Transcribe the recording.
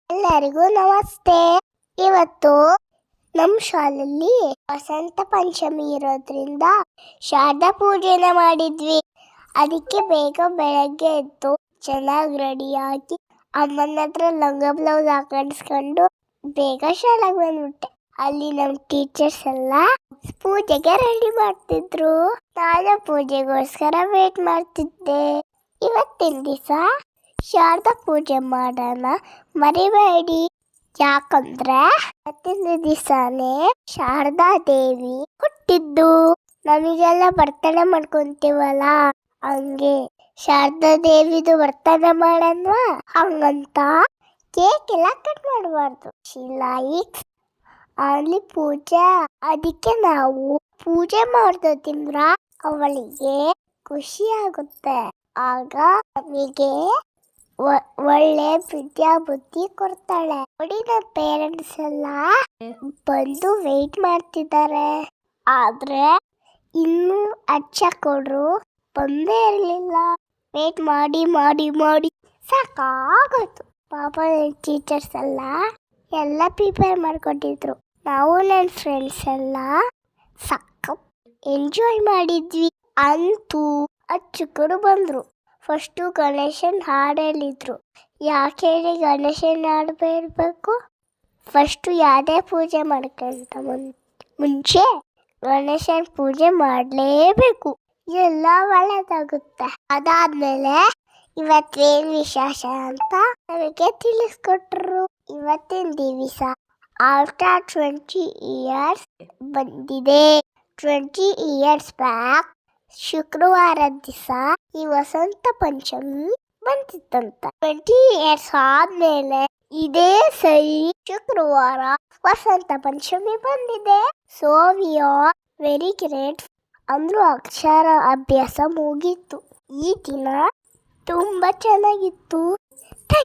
ಎಲ್ಲರಿಗೂ ನಮಸ್ತೆ. ಇವತ್ತು ನಮ್ಮ ಶಾಲೆಯಲ್ಲಿ ವಸಂತ ಪಂಚಮಿ ಇರೋದ್ರಿಂದ ಶಾರದಾ ಪೂಜೆನ ಮಾಡಿದ್ವಿ. ಅದಕ್ಕೆ ಬೇಗ ಬೆಳಗ್ಗೆ ಎದ್ದು ಚೆನ್ನಾಗಿ ರೆಡಿಯಾಗಿ ಅಮ್ಮನ ಹತ್ರ ಲಂಗ ಬ್ಲೌಸ್ ಹಾಕಿಸ್ಕೊಂಡು ಬೇಗ ಶಾಲೆಗೆ ಬಂದ್ಬಿಟ್ಟೆ. ಅಲ್ಲಿ ನಮ್ಮ ಟೀಚರ್ಸ್ ಎಲ್ಲ ಪೂಜೆಗೆ ರೆಡಿ ಮಾಡ್ತಿದ್ರು. ನಾನು ಪೂಜೆಗೋಸ್ಕರ ವೇಟ್ ಮಾಡ್ತಿದ್ದೆ. ಇವತ್ತಿನ ದಿವಸ ಶಾರದಾ ಪೂಜೆ ಮಾಡೋಣ ಮರಿಬೇಡಿ. ಯಾಕಂದ್ರೆ ಇವತ್ತಿನ ದಿವಸನೇ ಶಾರದಾ ದೇವಿ ಹುಟ್ಟಿದ್ದು. ನಮಗೆಲ್ಲ ಬರ್ತಡೇ ಮಾಡ್ಕೊಂತೀವಲ್ಲ, ಹಂಗೆ ಶಾರದಾ ದೇವಿದು ಬರ್ತಡೇ ಮಾಡಲ್ವಾ, ಹಂಗಂತ ಕೇಕ್ ಎಲ್ಲ ಕಟ್ ಮಾಡಬಾರ್ದು. ಲೈಕ್ಸ್ ಅಲ್ಲಿ ಪೂಜೆ. ಅದಕ್ಕೆ ನಾವು ಪೂಜೆ ಮಾಡ್ದು ತಿಂದ್ರ ಅವಳಿಗೆ ಖುಷಿ ಆಗುತ್ತೆ. ಆಗ ನಮಗೆ ಒಳ್ಳೆ ವಿದ್ಯಾ ಬುದ್ಧಿ ಕೊಡ್ತಾಳೆ. ನೋಡಿ, ನನ್ನ ಪೇರೆಂಟ್ಸ್ ಎಲ್ಲ ಬಂದು ವೇಟ್ ಮಾಡ್ತಿದ್ದಾರೆ. ಆದ್ರೆ ಇನ್ನೂ ಅಚ್ಚ ಕೊಡ್ರು ಬಂದೇ ಇರಲಿಲ್ಲ. ವೇಟ್ ಮಾಡಿ ಮಾಡಿ ಮಾಡಿ ಸಾಕಾಗೋಯ್ತು. ಪಾಪ ಟೀಚರ್ಸ್ ಎಲ್ಲ ಪ್ರಿಪೇರ್ ಮಾಡ್ಕೊಟ್ಟಿದ್ರು. ನಾವು ನನ್ನ ಫ್ರೆಂಡ್ಸ್ ಎಲ್ಲ ಸಖತ್ ಎಂಜಾಯ್ ಮಾಡಿದ್ವಿ. ಅಂತೂ ಅಚ್ಚುಕರು ಬಂದರು. ಫಸ್ಟು ಗಣೇಶನ್ ಹಾಡು ಹೇಳಿದ್ರು. ಯಾಕೆ ಹೇಳಿ ಗಣೇಶನ್ ಹಾಡು ಬೇಡಬೇಕು? ಫಸ್ಟು ಯಾವುದೇ ಪೂಜೆ ಮಾಡ್ಕೊಂತ ಮುಂಚೆ ಗಣೇಶನ್ ಪೂಜೆ ಮಾಡಲೇಬೇಕು, ಎಲ್ಲ ಒಳ್ಳೆದಾಗುತ್ತೆ. ಅದಾದ್ಮೇಲೆ ಇವತ್ತೇನು ವಿಶೇಷ ಅಂತ ನಮಗೆ ತಿಳಿಸ್ಕೊಟ್ರು. ಇವತ್ತಿನ ದಿವಸ ಆಫ್ಟರ್ 20 years ಬಂದಿದೆ. 20 years ಬ್ಯಾಕ್ ಶುಕ್ರವಾರ ದಿವಸ ಈ ವಸಂತ ಪಂಚಮಿ ಬಂದಿತ್ತಂತ. 20 years ಆದ್ಮೇಲೆ ಇದೇ ಸರಿ ಶುಕ್ರವಾರ ವಸಂತ ಪಂಚಮಿ ಬಂದಿದೆ. So we are very great. ಅಂದ್ರೂ ಅಕ್ಷರ ಅಭ್ಯಾಸ ಮುಗೀತು. ಈ ದಿನ ತುಂಬಾ ಚೆನ್ನಾಗಿತ್ತು.